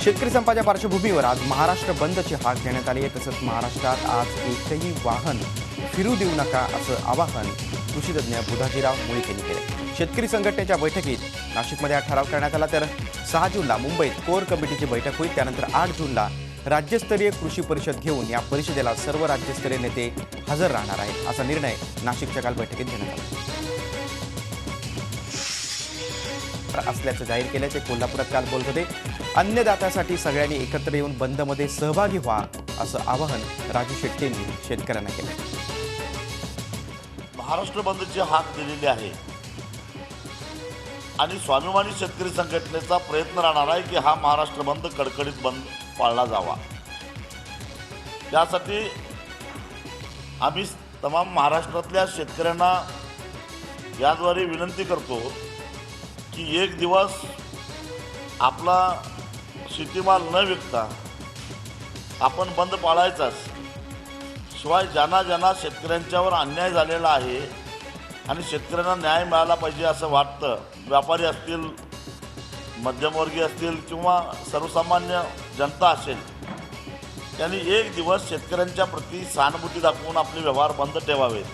शेतकरी संपाच्या पार्श्वभूमीवर आज महाराष्ट्र बंदची हाक देण्यात आली आहे। तसंच महाराष्ट्रात आज एकही वाहन फिरू देऊ नका असं आवाहन कृषीतज्ञ बुधाजीराव मुळीक यांनी केलं। शेतकरी संघटनेच्या बैठकीत नाशिकमध्ये हा ठराव करण्यात आला, तर 6 जूनला मुंबईत कोर कमिटीची बैठक होईल। त्यानंतर 8 जूनला राज्यस्तरीय कृषी परिषद घेऊन या परिषदेला सर्व राज्यस्तरीय नेते हजर राहणार आहेत, असा निर्णय नाशिकच्या काल बैठकीत घेण्यात आला असल्याचं जाहीर केल्याचे कोल्हापुरात काल बोलत होते। अन्नदात्यासाठी सगळ्यांनी एकत्र येऊन बंदमध्ये सहभागी व्हा असं आवाहन राजू शेट्टी यांनी शेतकऱ्यांना केलं। महाराष्ट्र बंदची हाक दिलेली आहे आणि स्वाभिमानी शेतकरी संघटनेचा प्रयत्न राहणार आहे की हा महाराष्ट्र बंद कडकडीत बंद पाळला जावा। त्यासाठी आम्ही तमाम महाराष्ट्रातल्या शेतकऱ्यांना याद्वारे विनंती करतो की एक दिवस आपला शेतीमाल न विकता आपण बंद पाळायचाच। शिवाय ज्यांना शेतकऱ्यांच्यावर अन्याय झालेला आहे आणि शेतकऱ्यांना न्याय मिळाला पाहिजे असं वाटतं, व्यापारी असतील, मध्यमवर्गीय असतील किंवा सर्वसामान्य जनता असेल, त्यांनी एक दिवस शेतकऱ्यांच्या प्रती सहानुभूती दाखवून आपले व्यवहार बंद ठेवावेत।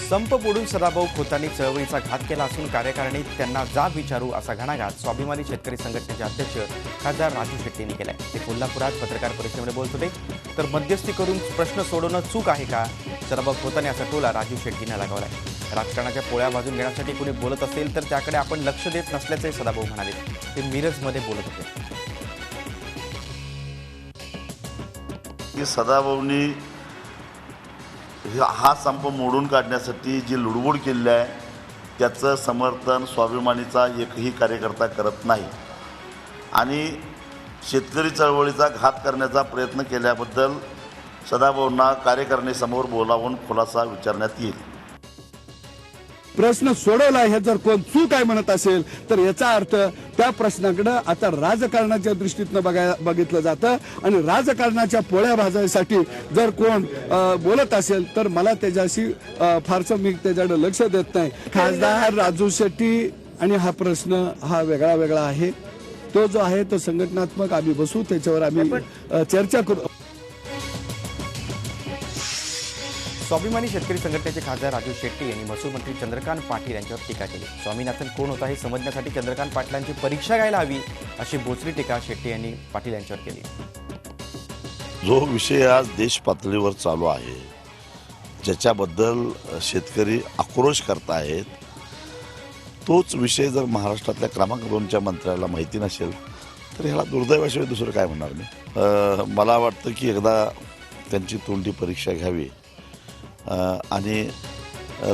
संप मोडून सदाभाऊ खोतांनी चळवळीचा घात केला असून कार्यकारिणीत त्यांना जाब विचारू असा घणाघात स्वाभिमानी शेतकरी संघटनेचे अध्यक्ष खासदार राजू शेट्टी यांनी केलाय। ते कोल्हापुरात पत्रकार परिषदेमध्ये बोलत होते। तर मध्यस्थी करून प्रश्न सोडवणं चूक आहे का, सदाभाऊ खोतांनी असा टोला राजू शेट्टींना लगावलाय। राजकारणाच्या पोळ्या भाजून घेण्यासाठी कुणी बोलत असेल तर त्याकडे आपण लक्ष देत नसल्याचे सदाभाऊ म्हणाले। ते मिरजमध्ये बोलत होते। सदाभाऊंनी हा संप मोडून काढण्यासाठी जी लुडबुड केली आहे त्याचं समर्थन स्वाभिमानीचा एकही कार्यकर्ता करत नाही आणि शेतकरी चळवळीचा घात करण्याचा प्रयत्न केल्याबद्दल सदाभाऊंना कार्यकारिणीसमोर बोलावून खुलासा विचारण्यात येईल। प्रश्न सोडवला हे जर कोण चूक आहे म्हणत असेल तर याचा अर्थ त्या प्रश्नाकडे आता राजकारणाच्या दृष्टीतनं बघितलं जातं आणि राजकारणाच्या पोळ्या भाजायसाठी जर कोण बोलत असेल तर मला त्याच्याशी फारसं मी त्याच्याकडे लक्ष देत नाही। खासदार राजू शेट्टी आणि हा प्रश्न हा वेगळा आहे, तो जो आहे तो संघटनात्मक आम्ही बसू, त्याच्यावर आम्ही चर्चा करू। स्वाभिमानी शेतकरी संघटनेचे खासदार राजू शेट्टी यांनी महसूल मंत्री चंद्रकांत पाटील यांच्यावर टीका केली। स्वामीनाथन कोण होता हे समजण्यासाठी चंद्रकांत पाटलांची परीक्षा घ्यायला हवी अशी बोचरी टीका शेट्टी यांनी पाटील यांच्यावर केली। जो विषय आज देश पातळीवर चालू आहे, ज्याच्याबद्दल शेतकरी आक्रोश करतायत, तोच विषय जर महाराष्ट्रातल्या क्रमांक 2च्या मंत्र्याला माहिती नसेल तर ह्याला दुर्दैवाशिवाय दुसरं काय म्हणणार मी। मला वाटतं की एकदा त्यांची तोंडी परीक्षा घ्यावी आणि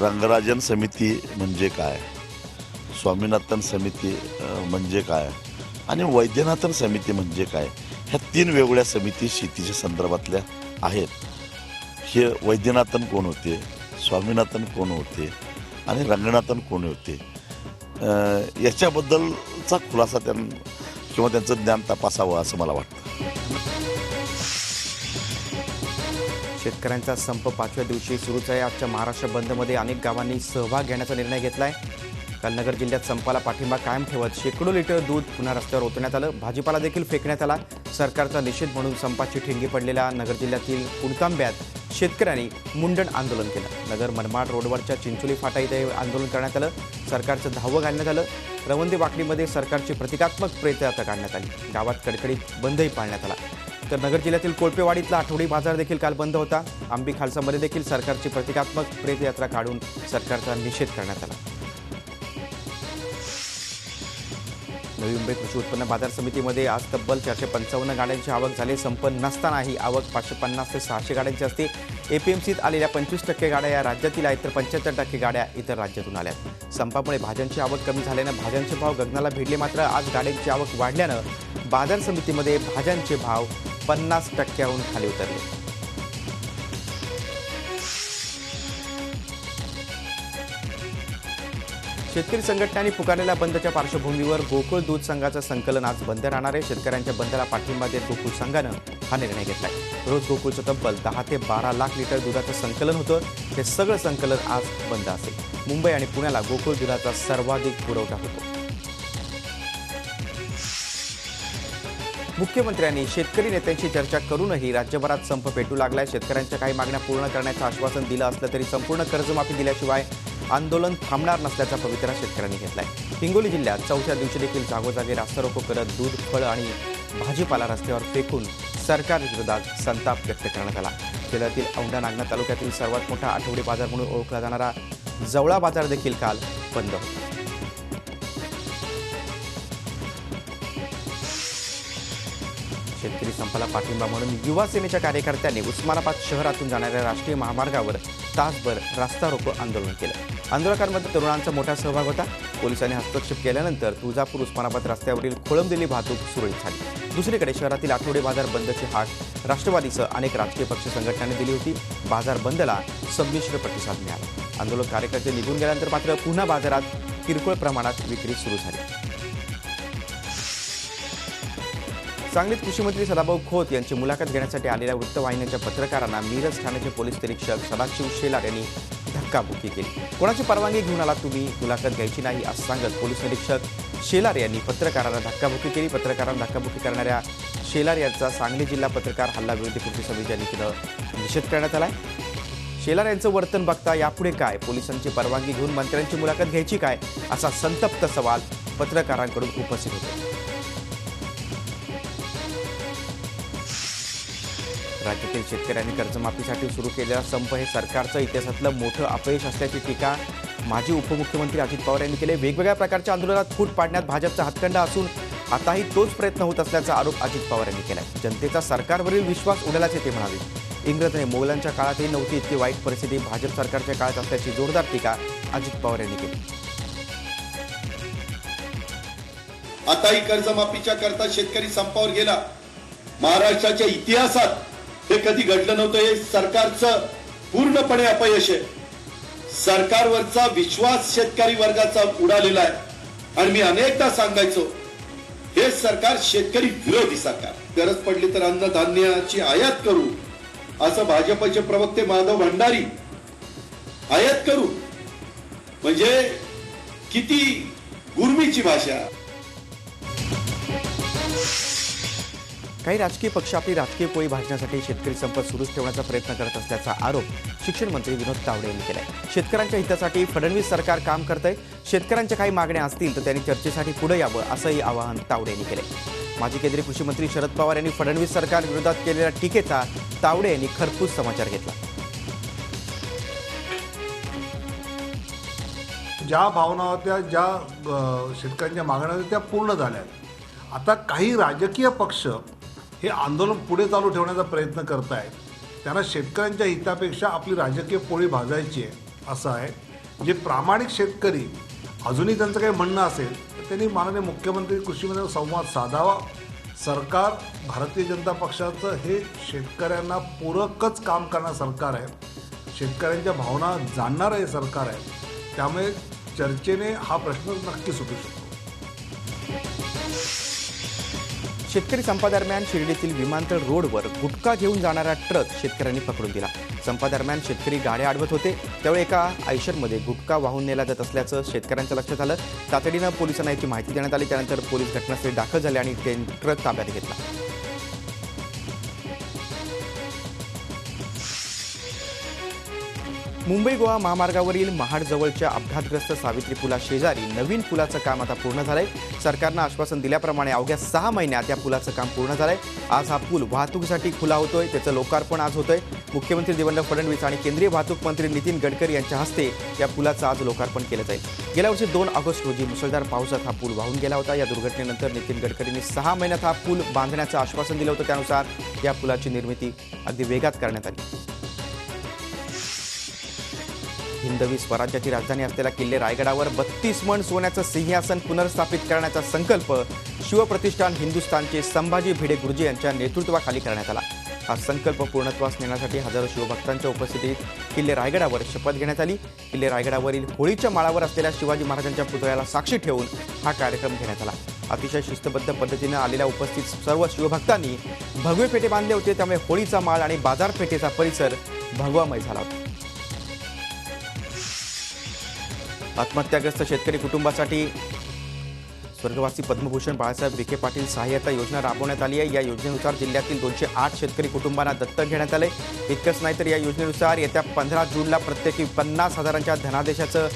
रंगराजन समिती म्हणजे काय, स्वामीनाथन समिती म्हणजे काय आणि वैद्यनाथन समिती म्हणजे काय, ह्या 3 वेगवेगळ्या समिती शेतीच्या संदर्भातल्या आहेत। हे वैद्यनाथन कोण होते, स्वामीनाथन कोण होते आणि रंगनाथन कोण होते, याच्याबद्दलचा खुलासा किंवा त्यांचं ज्ञान तपासावं असं मला वाटतं। शेतकऱ्यांचा संप 5व्या दिवशी सुरूच आहे। आजच्या महाराष्ट्र बंदमध्ये अनेक गावांनी सहभाग घेण्याचा निर्णय घेतलाय। काल नगर जिल्ह्यात संपाला पाठिंबा कायम ठेवत शेकडो लिटर दूध पुन्हा रस्त्यावर ओतण्यात आलं। भाजीपाला देखील फेकण्यात आला। सरकारचा निषेध म्हणून संपाची ठिणगी पडलेल्या नगर जिल्ह्यातील पुणतांब्यात शेतकऱ्यांनी मुंडण आंदोलन केलं। नगर मनमाड रोडवरच्या चिंचोली फाटा इथे आंदोलन करण्यात आलं। सरकारचं धावं घालण्यात आलं। रवंदे वाकडीमध्ये सरकारची प्रतिकात्मक प्रेतयात्रा काढण्यात आली। गावात कडकडीत बंदही पाळण्यात आला। तर नगर जिल्ह्यातील कोळपेवाडीतला आठवडी बाजार देखील काल बंद होता। आंबी खालसामध्ये देखील सरकारची प्रतिकात्मक प्रेतयात्रा काढून सरकारचा निषेध करण्यात आला। नवी मुंबई कृषी उत्पन्न बाजार समितीमध्ये आज तब्बल 455 गाड्यांची आवक झाली। संप नसताना ही आवक 550 ते 600 गाड्यांची असते। एपीएमसीत आलेल्या 25% गाड्या या राज्यातील आहेत, तर 75% गाड्या इतर राज्यातून आल्यात। संपामुळे भाज्यांची आवक कमी झाल्यानं भाज्यांचे भाव गगनाला भिडले। मात्र आज गाड्यांची आवक वाढल्यानं बाजार समितीमध्ये भाज्यांचे भाव 50%हून खाली उतरले। शेतकरी संघटनांनी पुकारलेल्या बंदच्या पार्श्वभूमीवर गोकुळ दूध संघाचं संकलन आज बंद राहणार आहे। शेतकऱ्यांच्या बंदला पाठिंबा देत गोकुळ संघानं हा निर्णय घेतलाय। रोज गोकुळचं तब्बल 10 ते 12 लाख लिटर दुधाचं संकलन होतं। हे सगळं संकलन आज बंद असेल। मुंबई आणि पुण्याला गोकुळ दुधाचा सर्वाधिक पुरवठा होतो। मुख्यमंत्र्यांनी शेतकरी नेत्यांशी चर्चा करूनही राज्यभरात संप पेटू लागलाय. शेतकऱ्यांच्या काही मागण्या पूर्ण करण्याचं आश्वासन दिलं असलं तरी संपूर्ण कर्जमाफी दिल्याशिवाय आंदोलन थांबणार नसल्याचा पवित्रा शेतकऱ्यांनी घेतलाय. हिंगोली जिल्ह्यात चौथ्या दिवशी देखील जागोजागी रास्ता रोको करत दूध, फळ आणि भाजीपाला रस्त्यावर फेकून सरकार विरोधात संताप व्यक्त करण्यात आला. जिल्ह्यातील औंढा नागनाथ तालुक्यातील सर्वात मोठा आठवडी बाजार म्हणून ओळखला जाणारा जवळा बाजार देखील काल बंद होता. शेतकरी संपाला पाठिंबा म्हणून युवा सेनेच्या कार्यकर्त्यांनी उस्मानाबाद शहरातून जाणाऱ्या राष्ट्रीय महामार्गावर तासभर रास्ता रोको आंदोलन केलं. आंदोलकांमध्ये तरुणांचा मोठा सहभाग होता. पोलिसांनी हस्तक्षेप केल्यानंतर तुळजापूर उस्मानाबाद रस्त्यावरील खोळंबलेली वाहतूक सुरळीत झाली. दुसरीकडे शहरातील आठवडे बाजार बंदची हाक राष्ट्रवादीसह अनेक राजकीय पक्ष संघटनांनी दिली होती. बाजार बंदला संमिश्र प्रतिसाद मिळाला. आंदोलक कार्यकर्ते निघून गेल्यानंतर मात्र पुन्हा बाजारात किरकोळ प्रमाणात विक्री सुरू झाली. सांगलीत कृषीमंत्री सदाभाऊ खोत यांची मुलाखत घेण्यासाठी आलेल्या वृत्तवाहिन्यांच्या पत्रकारांना मिरज ठाण्याचे पोलीस निरीक्षक सदाशिव शेलार यांनी धक्काबुक्की केली. कोणाची परवानगी घेऊन आला तुम्ही, मुलाखत घ्यायची नाही असं सांगत पोलीस निरीक्षक शेलार यांनी पत्रकारांना धक्काबुक्की केली. पत्रकारांना धक्काबुक्की करणाऱ्या शेलार यांचा सांगली जिल्हा पत्रकार हल्ला विरोधी कृती समितीच्या वतीनं निषेध करण्यात आलाय. शेलार यांचं वर्तन बघता यापुढे काय, पोलिसांची परवानगी घेऊन मंत्र्यांची मुलाखत घ्यायची काय, असा संतप्त सवाल पत्रकारांकडून उपस्थित होता. राज्यातील शेतकऱ्यांनी कर्जमाफीसाठी सुरू केलेला संप हे सरकारचं इतिहासातलं मोठं अपयश असल्याची टीका माजी उपमुख्यमंत्री अजित पवार यांनी केली. वेगवेगळ्या प्रकारच्या आंदोलनात फूट पाडण्यात भाजपचा हातखंडा असून आताही तोच प्रयत्न होत असल्याचा आरोप अजित पवार यांनी केला. जनतेचा सरकारवरील विश्वास उडाल्याचे ते म्हणाले. इंग्रज आणि मोगलांच्या काळातही नव्हती इतकी वाईट परिस्थिती भाजप सरकारच्या काळात असल्याची जोरदार टीका अजित पवार यांनी केली. आताही कर्जमाफीच्या करता शेतकरी संपावर गेला. महाराष्ट्राच्या इतिहासात हे कधी घडलं नव्हतं. हे सरकारचं पूर्णपणे अपयश आहे. सरकारवरचा विश्वास शेतकरी वर्गाचा उडालेला आहे. आणि मी अनेकदा सांगायचो, हे सरकार शेतकरी विरोधी सरकार. गरज पडली तर अन्नधान्याची आयात करू असं भाजपचे प्रवक्ते माधव भंडारी, आयात करू म्हणजे किती गुरमीची भाषा. काही राजकीय पक्ष आपली राजकीय पोळी भाजण्यासाठी शेतकरी संप सुरूच ठेवण्याचा प्रयत्न करत असल्याचा आरोप शिक्षण मंत्री विनोद तावडे यांनी केलाय. शेतकऱ्यांच्या हितासाठी फडणवीस सरकार काम करतंय. शेतकऱ्यांच्या काही मागण्या असतील तर त्यांनी चर्चेसाठी पुढे यावं असंही आवाहन तावडे यांनी केलंय. माजी केंद्रीय कृषी मंत्री शरद पवार यांनी फडणवीस सरकार विरोधात केलेल्या टीकेचा तावडे यांनी खरपूस समाचार घेतला. ज्या भावना होत्या, ज्या शेतकऱ्यांच्या मागण्या होत्या त्या पूर्ण झाल्या. आता काही राजकीय पक्ष हे आंदोलन पुढे चालू ठेवण्याचा प्रयत्न करत आहेत. त्यांना शेतकऱ्यांच्या हितापेक्षा आपली राजकीय पोळी भाजायची आहे असं आहे. जे प्रामाणिक शेतकरी अजूनही त्यांचं काही म्हणणं असेल तर त्यांनी माननीय मुख्यमंत्री कृषीमंत्र्यांचा संवाद साधावा. सरकार भारतीय जनता पक्षाचं हे शेतकऱ्यांना पूरकच काम करणारं सरकार आहे. शेतकऱ्यांच्या भावना जाणणारं हे सरकार आहे. त्यामुळे चर्चेने हा प्रश्न नक्की सुटू शकतो. शेतकरी संपादरम्यान शिर्डीतील विमानतळ रोडवर गुटखा घेऊन जाणारा ट्रक शेतकऱ्यांनी पकडून दिला. संपादरम्यान शेतकरी गाड्या अडवत होते त्यावेळी एका आयशरमध्ये गुटखा वाहून नेला जात असल्याचं शेतकऱ्यांच्या लक्षात आलं. तातडीनं पोलिसांना याची माहिती देण्यात आली. त्यानंतर पोलीस घटनास्थळी दाखल झाले आणि ट्रक ताब्यात घेतला. मुंबई गोवा महामार्गावरील महाडजवळच्या अपघातग्रस्त सावित्री पुला शेजारी नवीन पुलाचं काम आता पूर्ण झालंय. सरकारनं आश्वासन दिल्याप्रमाणे अवघ्या 6 महिन्यात या पुलाचं काम पूर्ण झालंय. आज हा पूल वाहतुकीसाठी खुला होतोय. त्याचं लोकार्पण आज होतंय. मुख्यमंत्री देवेंद्र फडणवीस आणि केंद्रीय वाहतूक मंत्री नितीन गडकरी यांच्या हस्ते या पुलाचं आज लोकार्पण केलं जाईल. गेल्या वर्षी 2 ऑगस्ट रोजी मुसळधार पावसात हा पूल वाहून गेला होता. या दुर्घटनेनंतर नितीन गडकरींनी 6 महिन्यात हा पूल बांधण्याचं आश्वासन दिलं होतं. त्यानुसार या पुलाची निर्मिती अगदी वेगात करण्यात आली. हिंदवी स्वराज्याची राजधानी असलेल्या किल्ले रायगडावर 32 मण सोन्याचं सिंहासन पुनर्स्थापित करण्याचा संकल्प शिवप्रतिष्ठान हिंदुस्थानचे संभाजी भिडे गुरुजी यांच्या नेतृत्वाखाली करण्यात आला. हा संकल्प पूर्णत्वास नेण्यासाठी हजारो शिवभक्तांच्या उपस्थितीत किल्ले रायगडावर शपथ घेण्यात आली. किल्ले रायगडावरील होळीच्या माळावर असलेल्या शिवाजी महाराजांच्या पुतळ्याला साक्षी ठेवून हा कार्यक्रम घेण्यात आला. अतिशय शिस्तबद्ध पद्धतीनं आलेल्या उपस्थित सर्व शिवभक्तांनी भगवे पेटे बांधले होते. त्यामुळे होळीचा माळ आणि बाजारपेठेचा परिसर भगवामय झाला होता. आत्महत्याग्रस्त शेतकरी कुटुंबासाठी स्वर्गवासी पद्मभूषण बाळासाहेब विखे पाटील सहाय्यता योजना राबवण्यात आली आहे। या योजनेनुसार जिल्ह्यातील 208 शेतकरी कुटुंबांना दत्तक घेण्यात आले। इतकंच नाही तर या योजनेनुसार येत्या 15 जूनला प्रत्येकी 50,000च्या धनादेशाचं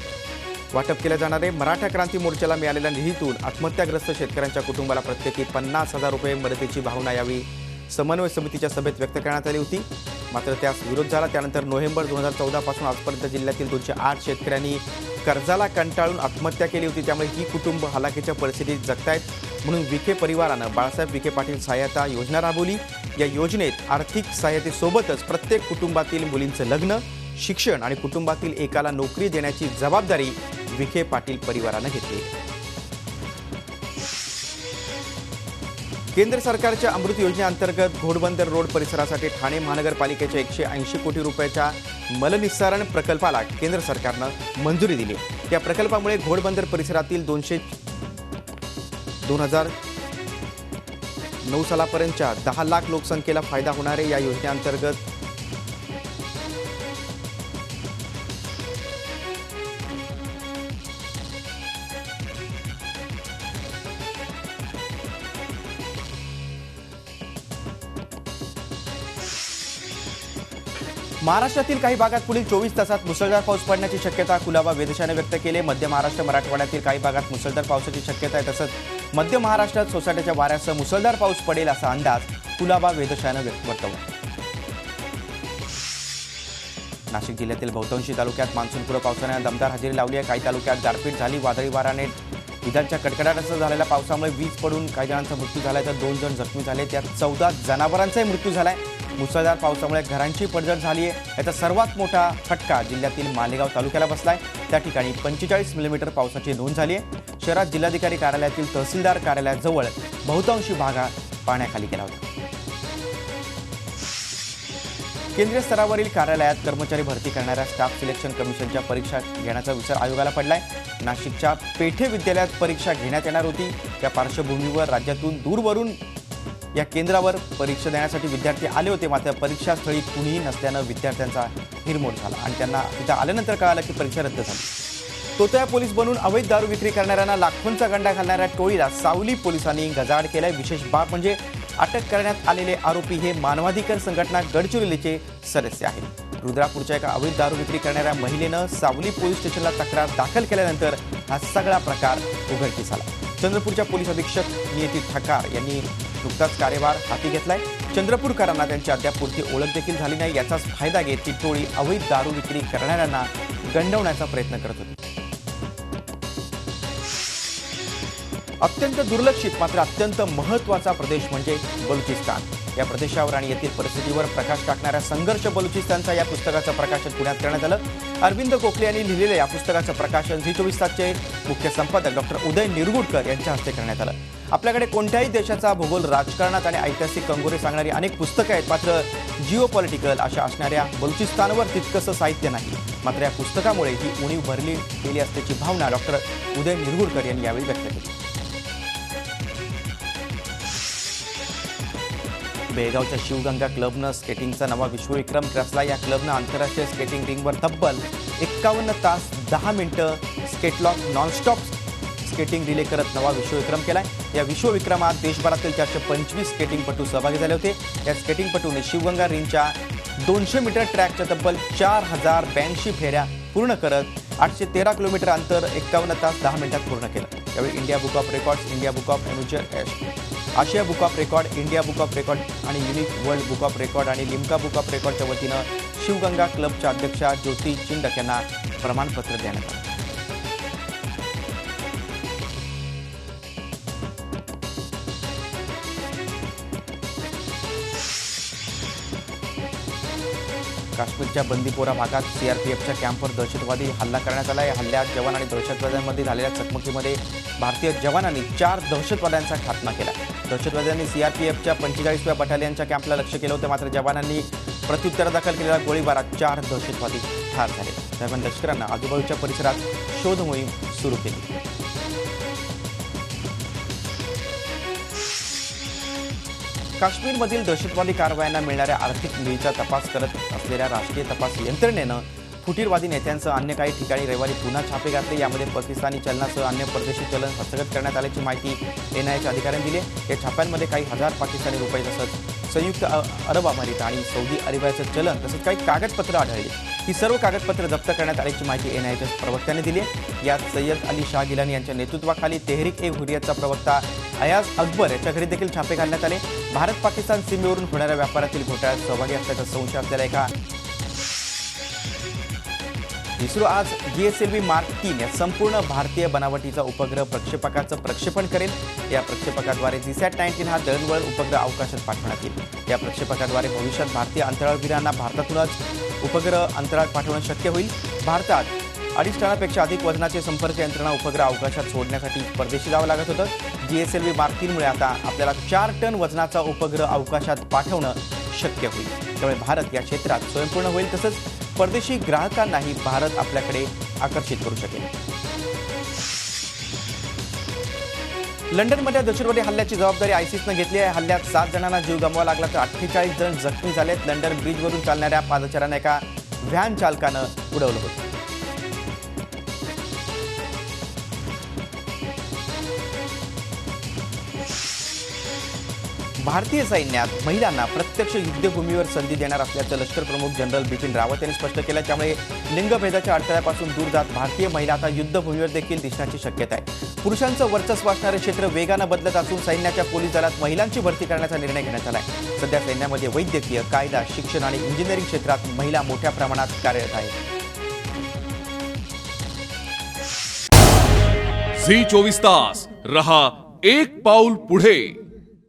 वाटप केलं जाणार आहे। मराठा क्रांती मोर्चाला मिळालेल्या निधीतून आत्महत्याग्रस्त शेतकऱ्यांच्या कुटुंबाला प्रत्येकी 50,000 रुपये मदतीची भावना यावेळी समन्वय समितीच्या सभेत व्यक्त करण्यात आली होती। मात्र त्यास विरोध झाला। त्यानंतर नोव्हेंबर 2014 पासून आजपर्यंत जिल्ह्यातील 208 शेतकऱ्यांनी कर्जाला कंटाळून आत्महत्या केली होती। त्यामुळे ही कुटुंब हलाखीच्या परिस्थितीत जगतायत। म्हणून विखे परिवारानं बाळासाहेब विखे पाटील सहाय्यता योजना राबवली। या योजनेत आर्थिक सहाय्यतेसोबतच प्रत्येक कुटुंबातील मुलींचं लग्न, शिक्षण आणि कुटुंबातील एकाला नोकरी देण्याची जबाबदारी विखे पाटील परिवारानं घेतली। केंद्र सरकारच्या अमृत योजनेअंतर्गत घोडबंदर रोड परिसरासाठी ठाणे महानगरपालिकेच्या 180 कोटी रुपयाच्या मलनिस्सारण प्रकल्पाला केंद्र सरकारनं मंजुरी दिली। या प्रकल्पामुळे घोडबंदर परिसरातील 2009 सालापर्यंतच्या 10 लाख लोकसंख्येला फायदा होणार आहे। या योजनेअंतर्गत महाराष्ट्रातील काही भागात पुढील 24 तासात मुसळधार पाऊस पडण्याची शक्यता कुलाबा वेधशाळेने व्यक्त केली। मध्य महाराष्ट्र, मराठवाड्यातील काही भागात मुसळधार पावसाची शक्यता आहे। तसंच मध्य महाराष्ट्रात सोसाट्याच्या वाऱ्यासह मुसळधार पाऊस पडेल असा अंदाज कुलाबा वेधशाळेने वर्तवला। नाशिक जिल्ह्यातील बहुतांशी तालुक्यात मान्सूनपूर्व पावसाने दमदार हजेरी लावली आहे। काही तालुक्यात गारपीट झाली। वादळी वाऱ्याने विजांच्या कडकडाटासह झालेल्या पावसामुळे वीज पडून काही जणांचा मृत्यू झाला तर 2 जण जखमी झाले। त्यात 14 जनावरांचाही मृत्यू झालाय। मुसळधार पावसामुळे घरांची पडझड झाली आहे। याचा सर्वात मोठा फटका जिल्ह्यातील मालेगाव तालुक्याला बसलाय। त्या ठिकाणी 45 मिलीमीटर पावसाची नोंद झाली आहे। शहरात जिल्हाधिकारी कार्यालयातील तहसीलदार कार्यालयाजवळ बहुतांशी भाग पाण्याखाली गेला होता। केंद्रीय स्तरावरील कार्यालयात कर्मचारी भरती करणाऱ्या स्टाफ सिलेक्शन कमिशनच्या परीक्षा घेण्याचा विचार आयोगाला पडलाय। नाशिकच्या पेठे विद्यालयात परीक्षा घेण्यात येणार होती। त्या पार्श्वभूमीवर राज्यातून दूरवरून या केंद्रावर परीक्षा देण्यासाठी विद्यार्थी आले होते। मात्र परीक्षास्थळी कुणीही नसल्यानं विद्यार्थ्यांचा हिरमोड झाला आणि त्यांना तिथं आल्यानंतर कळालं की परीक्षा रद्द झाली। तोतया पोलीस बनून अवैध दारू विक्री करणाऱ्यांना लाखोंचा गंडा घालणाऱ्या टोळीला सावली पोलिसांनी गजाआड केलाय। विशेष बाब म्हणजे अटक करण्यात आलेले आरोपी हे मानवाधिकार संघटना गडचिरोलीचे सदस्य आहेत। रुद्रापूरच्या एका अवैध दारू विक्री करणाऱ्या महिलेनं सावली पोलीस स्टेशनला तक्रार दाखल केल्यानंतर हा सगळा प्रकार उघडकीस आला। चंद्रपूरच्या पोलीस अधीक्षक नियती ठकार यांनी नुकताच कार्यभार हाती घेतलाय। चंद्रपूरकरांना त्यांची अद्याप पुरती ओळख देखील झाली नाही। याचाच फायदा घेत ती टोळी अवैध दारू विक्री करणाऱ्यांना गंडवण्याचा प्रयत्न करत होती। अत्यंत दुर्लक्षित मात्र अत्यंत महत्त्वाचा प्रदेश म्हणजे बलुचिस्तान। या प्रदेशावर आणि येथील परिस्थितीवर प्रकाश टाकणाऱ्या संघर्ष बलुचिस्तानचा या पुस्तकाचं प्रकाशन पुण्यात करण्यात आलं। अरविंद गोखले यांनी लिहिलेल्या या पुस्तकाचं प्रकाशन झी 24 तासचे मुख्य संपादक डॉक्टर उदय निरगुडकर यांच्या हस्ते करण्यात आलं। आपल्याकडे कोणत्याही देशाचा भूगोल, राजकारणात आणि ऐतिहासिक कंगोरे सांगणारी अनेक पुस्तकं आहेत। मात्र जिओ पॉलिटिकल अशा असणाऱ्या बलुचिस्तानवर तितकंसं साहित्य नाही। मात्र या पुस्तकामुळे ही उणीव भरली गेली असल्याची भावना डॉक्टर उदय निरगुडकर यांनी यावेळी व्यक्त केली। बेळगावच्या शिवगंगा क्लबनं स्केटिंगचा नवा विश्वविक्रम रचला। या क्लबनं आंतरराष्ट्रीय स्केटिंग रिंगवर तब्बल 51 तास 10 मिनिटं स्केटलॉक नॉनस्टॉप स्केटिंग रिले करत नवा विश्वविक्रम केलाय। या विश्वविक्रमात देशभरातील 425 स्केटिंगपटू सहभागी झाले होते। या स्केटिंगपटूने शिवगंगा रिंगच्या 200 मीटर ट्रॅकच्या तब्बल 4082 फेऱ्या पूर्ण करत 813 किलोमीटर अंतर 51 तास 10 मिनिटात पूर्ण केलं। यावेळी India book of records, India book of amateur, आशिया book of record, India book of record आणि unique world book of record आणि लिम्का बुक ऑफ रेकॉर्डच्या वतीनं शिवगंगा क्लबच्या अध्यक्षा ज्योती चिंडक यांना प्रमाणपत्र देण्यात आलं। काश्मीरच्या बंदीपोरा भागात सीआरपीएफच्या कॅम्पवर दहशतवादी हल्ला करण्यात आला। या हल्ल्यात जवान आणि दहशतवाद्यांमध्ये झालेल्या चकमकीमध्ये भारतीय जवानांनी 4 दहशतवाद्यांचा खात्मा केला। दहशतवाद्यांनी सीआरपीएफच्या 45व्या बटालियनच्या कॅम्पला लक्ष्य केलं होतं। मात्र जवानांनी प्रत्युत्तरादाखल केलेल्या गोळीबारात 4 दहशतवादी ठार झाले। दरम्यान लष्करानं आजूबाजूच्या परिसरात शोध मोहीम सुरू केली। काश्मीरमधील दहशतवादी कारवायांना मिळणाऱ्या आर्थिक निधीचा तपास करत असलेल्या राष्ट्रीय तपास यंत्रणेनं फुटीरवादी नेत्यांसह अन्य काही ठिकाणी रविवारी पुन्हा छापे घातले. यामध्ये पाकिस्तानी चलनासह अन्य परदेशी चलन हस्तगत करण्यात आल्याची माहिती एनआयएच्या अधिकाऱ्यांनी दिली. या छाप्यांमध्ये काही हजार पाकिस्तानी रुपये तसंच संयुक्त अरब अमिरात आणि सौदी अरेबियाचं चलन तसंच काही कागदपत्रं आढळली. ही सर्व कागदपत्रं जप्त करण्यात आल्याची माहिती एनआयएच्या प्रवक्त्याने दिली आहे. यात सय्यद अली शाह गिलानी यांच्या नेतृत्वाखाली तेहरीक ए हुरियतचा प्रवक्ता अयाज अकबर याच्या घरी देखील छापे घालण्यात आले. भारत पाकिस्तान सीमेवरून होणाऱ्या व्यापारातील घोटाळ्यात सहभागी असल्याचा संशय असलेल्या एका इस्रो आज GSLV Mark 3 या संपूर्ण भारतीय बनावटीचा उपग्रह प्रक्षेपकाचं प्रक्षेपण करेल. या प्रक्षेपकाद्वारे GSAT-19 हा दळणवळण उपग्रह अवकाशात पाठवण्यात येईल. या प्रक्षेपकाद्वारे भविष्यात भारतीय अंतराळवीरांना भारतातूनच उपग्रह अंतराळात पाठवणं शक्य होईल. भारतात 2.5 टनापेक्षा अधिक वजनाचे संपर्क यंत्रणा उपग्रह अवकाशात सोडण्यासाठी परदेशी जावं लागत होतं. GSLV Mark 3 मुळे आता आपल्याला 4 टन वजनाचा उपग्रह अवकाशात पाठवणं शक्य होईल. त्यामुळे भारत या क्षेत्रात स्वयंपूर्ण होईल. तसंच परदेशी ग्राहकांनाही भारत आपल्याकडे आकर्षित करू शकेल. लंडनमध्ये दहशतवादी हल्ल्याची जबाबदारी आयसिसनं घेतली आहे. हल्ल्यात 7 जणांना जीव गमवावा लागला तर 48 जण जखमी झालेत. लंडन ब्रिजवरून चालणाऱ्या पादचाऱ्यांना एका व्हॅन चालकानं उडवलं होतं. भारतीय सैन्यात महिलांना प्रत्यक्ष युद्धभूमीवर संधी देणार असल्याचं लष्कर प्रमुख जनरल बिपिन रावत यांनी स्पष्ट केलं. त्यामुळे लिंगभेदाच्या अडथळ्यापासून दूर जात भारतीय महिला आता युद्धभूमीवर देखील दिसण्याची शक्यता आहे. पुरुषांचं वर्चस्व असणारे क्षेत्र वेगानं बदलत असून सैन्याच्या पोलीस दलात महिलांची भरती करण्याचा निर्णय घेण्यात आला आहे. सध्या सैन्यामध्ये वैद्यकीय, कायदा, शिक्षण आणि इंजिनिअरिंग क्षेत्रात महिला मोठ्या प्रमाणात कार्यरत आहेत. झी 24 तास रहा एक पाऊल पुढे.